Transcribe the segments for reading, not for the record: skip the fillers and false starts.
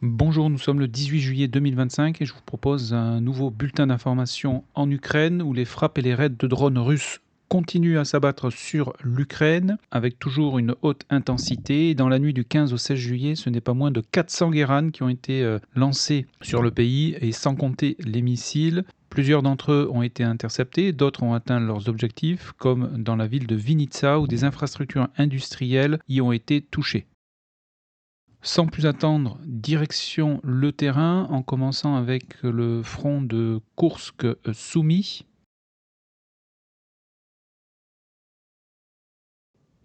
Bonjour, nous sommes le 18 juillet 2025 et je vous propose un nouveau bulletin d'information en Ukraine où les frappes et les raids de drones russes continuent à s'abattre sur l'Ukraine avec toujours une haute intensité. Dans la nuit du 15 au 16 juillet, ce n'est pas moins de 400 guérans qui ont été lancés sur le pays et sans compter les missiles. Plusieurs d'entre eux ont été interceptés, d'autres ont atteint leurs objectifs, comme dans la ville de Vinnytsia où des infrastructures industrielles y ont été touchées. Sans plus attendre, direction le terrain, en commençant avec le front de Koursk-Soumy.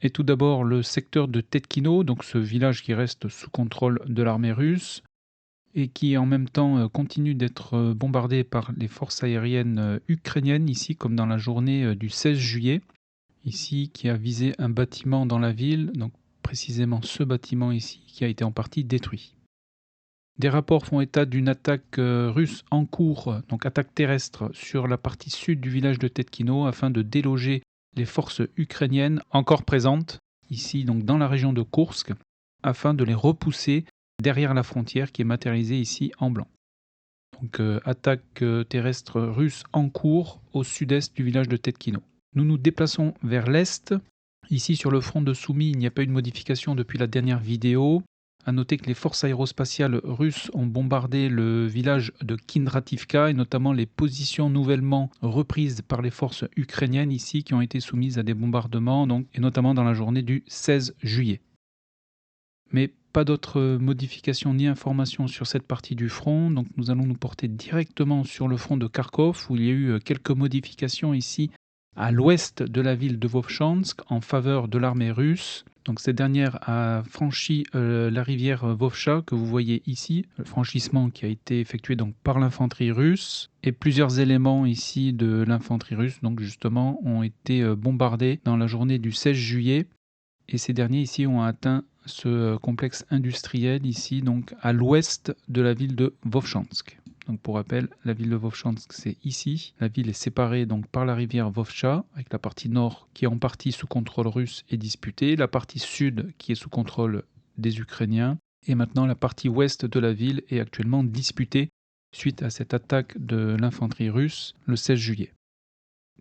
Et tout d'abord le secteur de Tetkino, donc ce village qui reste sous contrôle de l'armée russe et qui en même temps continue d'être bombardé par les forces aériennes ukrainiennes, ici comme dans la journée du 16 juillet, ici qui a visé un bâtiment dans la ville, donc précisément ce bâtiment ici qui a été en partie détruit. Des rapports font état d'une attaque russe en cours, donc attaque terrestre, sur la partie sud du village de Tetkino afin de déloger les forces ukrainiennes encore présentes, ici donc dans la région de Koursk, afin de les repousser derrière la frontière qui est matérialisée ici en blanc. Donc attaque terrestre russe en cours au sud-est du village de Tetkino. Nous nous déplaçons vers l'est. Ici sur le front de Soumy, il n'y a pas eu de modification depuis la dernière vidéo. À noter que les forces aérospatiales russes ont bombardé le village de Kindrativka et notamment les positions nouvellement reprises par les forces ukrainiennes ici qui ont été soumises à des bombardements, donc, et notamment dans la journée du 16 juillet. Mais pas d'autres modifications ni informations sur cette partie du front, donc nous allons nous porter directement sur le front de Kharkov où il y a eu quelques modifications ici à l'ouest de la ville de Vovchansk en faveur de l'armée russe. Donc cette dernière a franchi la rivière Vovcha que vous voyez ici, le franchissement qui a été effectué donc par l'infanterie russe et plusieurs éléments ici de l'infanterie russe donc justement ont été bombardés dans la journée du 16 juillet et ces derniers ici ont atteint ce complexe industriel ici donc à l'ouest de la ville de Vovchansk. Donc pour rappel, la ville de Vovchansk, c'est ici. La ville est séparée donc par la rivière Vovcha, avec la partie nord qui est en partie sous contrôle russe et disputée, la partie sud qui est sous contrôle des Ukrainiens, et maintenant la partie ouest de la ville est actuellement disputée suite à cette attaque de l'infanterie russe le 16 juillet.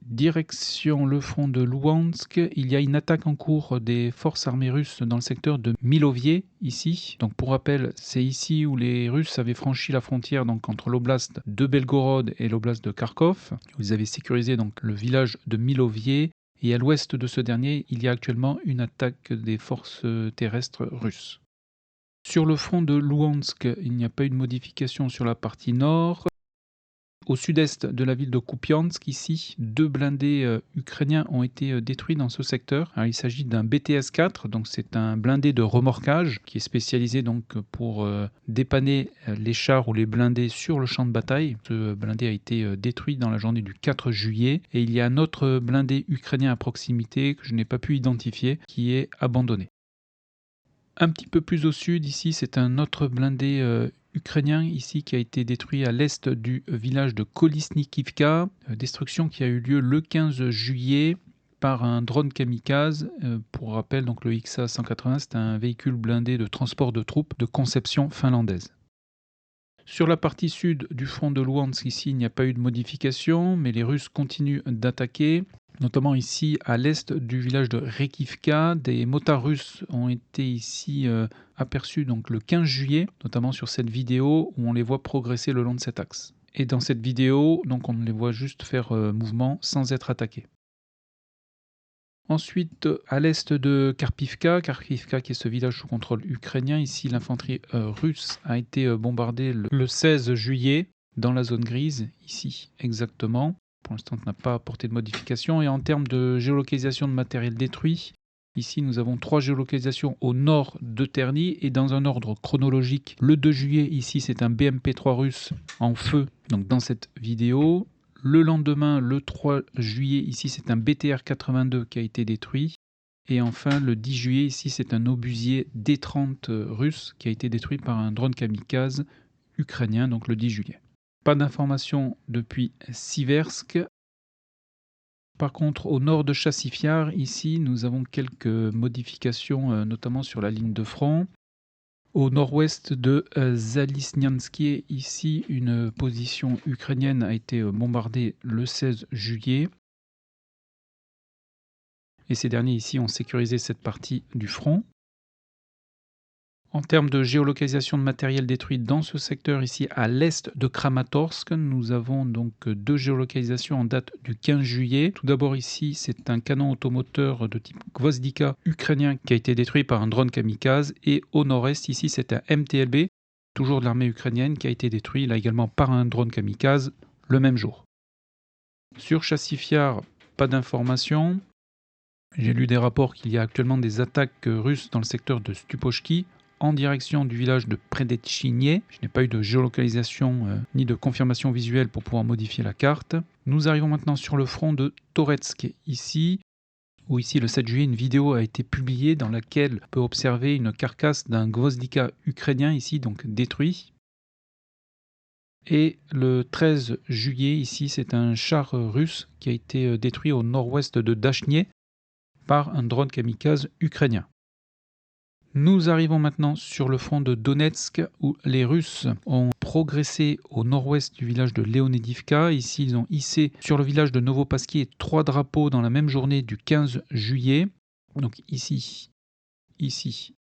Direction le front de Louhansk, il y a une attaque en cours des forces armées russes dans le secteur de Milovie, ici. Donc pour rappel, c'est ici où les Russes avaient franchi la frontière donc, entre l'oblast de Belgorod et l'oblast de Kharkov. Ils avaient sécurisé donc, le village de Milovie. Et à l'ouest de ce dernier, il y a actuellement une attaque des forces terrestres russes. Sur le front de Louhansk, il n'y a pas eu de modification sur la partie nord. Au sud-est de la ville de Kupiansk, ici, 2 blindés ukrainiens ont été détruits dans ce secteur. Alors, il s'agit d'un BTS-4, donc c'est un blindé de remorquage qui est spécialisé donc pour dépanner les chars ou les blindés sur le champ de bataille. Ce blindé a été détruit dans la journée du 4 juillet et il y a un autre blindé ukrainien à proximité que je n'ai pas pu identifier qui est abandonné. Un petit peu plus au sud, ici, c'est un autre blindé ukrainien ici qui a été détruit à l'est du village de Kolesnikivka, destruction qui a eu lieu le 15 juillet par un drone kamikaze. Pour rappel, donc le XA-180, c'est un véhicule blindé de transport de troupes de conception finlandaise. Sur la partie sud du front de Louhansk, ici, il n'y a pas eu de modification, mais les Russes continuent d'attaquer. Notamment ici, à l'est du village de Rekivka, des motards russes ont été ici aperçus donc, le 15 juillet, notamment sur cette vidéo où on les voit progresser le long de cet axe. Et dans cette vidéo, donc, on les voit juste faire mouvement sans être attaqués. Ensuite, à l'est de Kharkivka qui est ce village sous contrôle ukrainien, ici l'infanterie russe a été bombardée le 16 juillet dans la zone grise, ici exactement. Pour l'instant, ça n'a pas apporté de modification. Et en termes de géolocalisation de matériel détruit, ici nous avons 3 géolocalisations au nord de Terny et dans un ordre chronologique. Le 2 juillet, ici c'est un BMP-3 russe en feu, donc dans cette vidéo. Le lendemain, le 3 juillet, ici c'est un BTR-82 qui a été détruit. Et enfin, le 10 juillet, ici c'est un obusier D-30 russe qui a été détruit par un drone kamikaze ukrainien, donc le 10 juillet. Pas d'informations depuis Siversk. Par contre, au nord de Chassifiar, ici, nous avons quelques modifications, notamment sur la ligne de front. Au nord-ouest de Zalysnianskie, ici, une position ukrainienne a été bombardée le 16 juillet. Et ces derniers ici ont sécurisé cette partie du front. En termes de géolocalisation de matériel détruit dans ce secteur ici à l'est de Kramatorsk, nous avons donc 2 géolocalisations en date du 15 juillet. Tout d'abord ici, c'est un canon automoteur de type Gvozdika ukrainien qui a été détruit par un drone kamikaze. Et au nord-est ici, c'est un MTLB, toujours de l'armée ukrainienne, qui a été détruit là également par un drone kamikaze le même jour. Sur Chassifiar, pas d'informations. J'ai lu des rapports qu'il y a actuellement des attaques russes dans le secteur de Stupochki, en direction du village de Predetchinié. Je n'ai pas eu de géolocalisation ni de confirmation visuelle pour pouvoir modifier la carte. Nous arrivons maintenant sur le front de Toretsk, ici, où ici le 7 juillet, une vidéo a été publiée dans laquelle on peut observer une carcasse d'un Gvozdika ukrainien, ici donc détruit. Et le 13 juillet, ici, c'est un char russe qui a été détruit au nord-ouest de Dachnié par un drone kamikaze ukrainien. Nous arrivons maintenant sur le front de Donetsk où les Russes ont progressé au nord-ouest du village de Leonidivka. Ici, ils ont hissé sur le village de Novopasky 3 drapeaux dans la même journée du 15 juillet. Donc ici, ici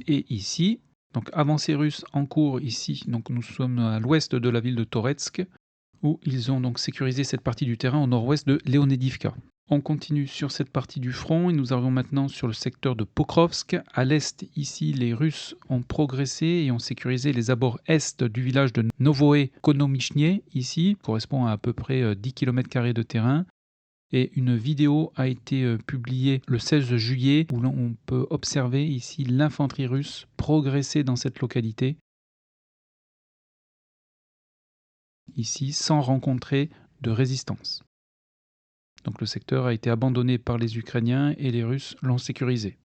et ici. Donc avancée russe en cours ici. Donc nous sommes à l'ouest de la ville de Toretsk où ils ont donc sécurisé cette partie du terrain au nord-ouest de Leonidivka. On continue sur cette partie du front et nous arrivons maintenant sur le secteur de Pokrovsk. À l'est, ici, les Russes ont progressé et ont sécurisé les abords est du village de Novoe Konomichnie, ici, correspond à peu près 10 km² de terrain. Et une vidéo a été publiée le 16 juillet où l'on peut observer ici l'infanterie russe progresser dans cette localité. Ici, sans rencontrer de résistance. Donc le secteur a été abandonné par les Ukrainiens et les Russes l'ont sécurisé.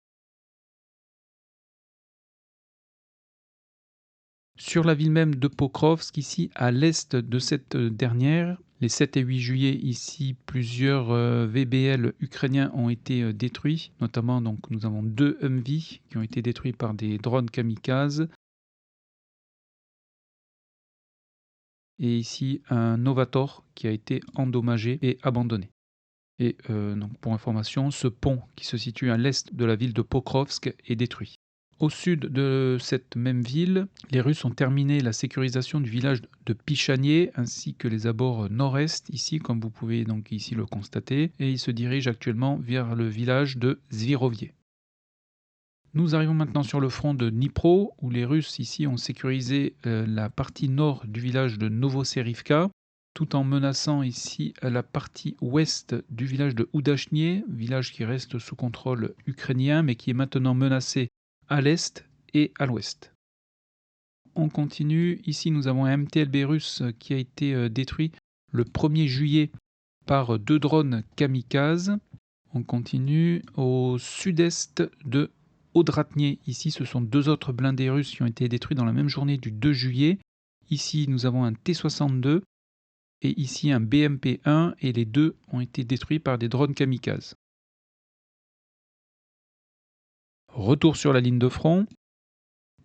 Sur la ville même de Pokrovsk, ici à l'est de cette dernière, les 7 et 8 juillet, ici plusieurs VBL ukrainiens ont été détruits. Notamment, donc, nous avons 2 Humvee qui ont été détruits par des drones kamikazes. Et ici un Novator qui a été endommagé et abandonné. Et donc pour information, ce pont qui se situe à l'est de la ville de Pokrovsk est détruit. Au sud de cette même ville, les Russes ont terminé la sécurisation du village de Pichanier ainsi que les abords nord-est, ici comme vous pouvez donc ici le constater, et ils se dirigent actuellement vers le village de Zvirovie. Nous arrivons maintenant sur le front de Dnipro, où les Russes ici ont sécurisé la partie nord du village de Novoserivka, tout en menaçant ici la partie ouest du village de Oudachnie, village qui reste sous contrôle ukrainien, mais qui est maintenant menacé à l'est et à l'ouest. On continue, ici nous avons un MTLB russe qui a été détruit le 1er juillet par 2 drones kamikazes. On continue au sud-est de Odratnié. Ici, ce sont 2 autres blindés russes qui ont été détruits dans la même journée du 2 juillet. Ici, nous avons un T-62 et ici un BMP-1 et les 2 ont été détruits par des drones kamikazes. Retour sur la ligne de front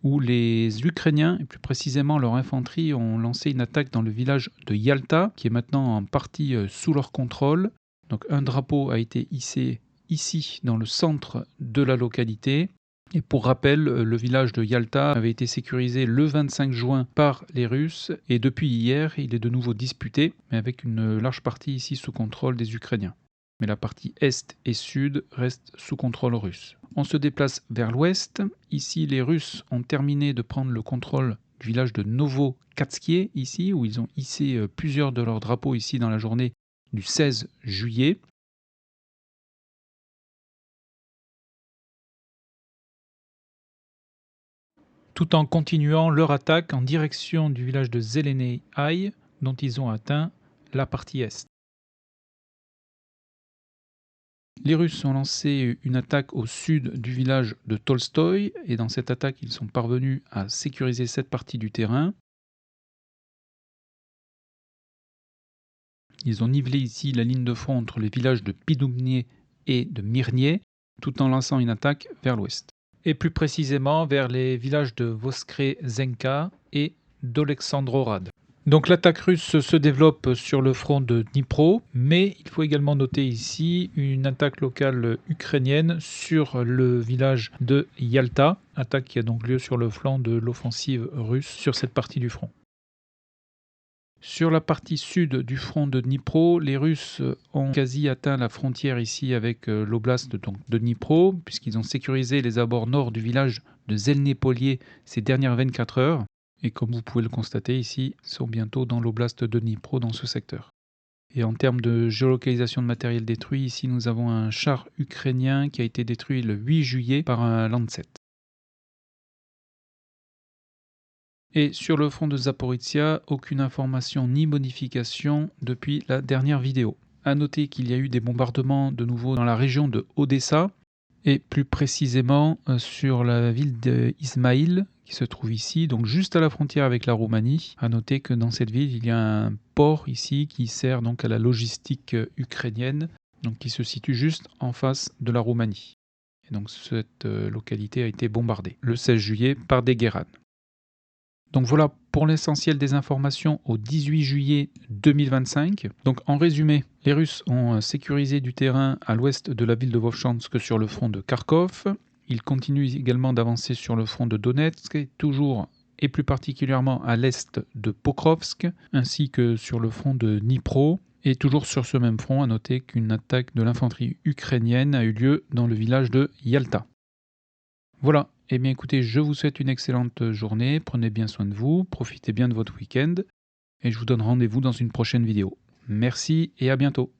où les Ukrainiens, et plus précisément leur infanterie, ont lancé une attaque dans le village de Yalta, qui est maintenant en partie sous leur contrôle. Donc un drapeau a été hissé ici, dans le centre de la localité. Et pour rappel, le village de Yalta avait été sécurisé le 25 juin par les Russes, et depuis hier, il est de nouveau disputé, mais avec une large partie ici sous contrôle des Ukrainiens. Mais la partie est et sud reste sous contrôle russe. On se déplace vers l'ouest. Ici, les Russes ont terminé de prendre le contrôle du village de Novokatskié, ici, où ils ont hissé plusieurs de leurs drapeaux ici dans la journée du 16 juillet. Tout en continuant leur attaque en direction du village de Zelenei, dont ils ont atteint la partie est. Les Russes ont lancé une attaque au sud du village de Tolstoï, et dans cette attaque, ils sont parvenus à sécuriser cette partie du terrain. Ils ont nivelé ici la ligne de front entre les villages de Pidoumnié et de Myrnié, tout en lançant une attaque vers l'ouest. et plus précisément vers les villages de Voskre-Zenka et d'Olexandrorad. Donc l'attaque russe se développe sur le front de Dnipro, mais il faut également noter ici une attaque locale ukrainienne sur le village de Yalta, attaque qui a donc lieu sur le flanc de l'offensive russe sur cette partie du front. Sur la partie sud du front de Dnipro, les Russes ont quasi atteint la frontière ici avec l'oblast de Dnipro, puisqu'ils ont sécurisé les abords nord du village de Zelnepolye ces dernières 24 heures. Et comme vous pouvez le constater ici, ils sont bientôt dans l'oblast de Dnipro, dans ce secteur. Et en termes de géolocalisation de matériel détruit, ici nous avons un char ukrainien qui a été détruit le 8 juillet par un Lancet. Et sur le front de Zaporizhia, aucune information ni modification depuis la dernière vidéo. A noter qu'il y a eu des bombardements de nouveau dans la région de Odessa, et plus précisément sur la ville d'Ismaïl, qui se trouve ici, donc juste à la frontière avec la Roumanie. A noter que dans cette ville, il y a un port ici qui sert donc à la logistique ukrainienne, donc qui se situe juste en face de la Roumanie. Et donc cette localité a été bombardée le 16 juillet par des guérans. Donc voilà pour l'essentiel des informations au 18 juillet 2025. Donc en résumé, les Russes ont sécurisé du terrain à l'ouest de la ville de Vovchansk sur le front de Kharkov. Ils continuent également d'avancer sur le front de Donetsk, toujours et plus particulièrement à l'est de Pokrovsk, ainsi que sur le front de Dnipro. Et toujours sur ce même front, à noter qu'une attaque de l'infanterie ukrainienne a eu lieu dans le village de Yalta. Voilà, eh bien écoutez, je vous souhaite une excellente journée, prenez bien soin de vous, profitez bien de votre week-end, et je vous donne rendez-vous dans une prochaine vidéo. Merci et à bientôt.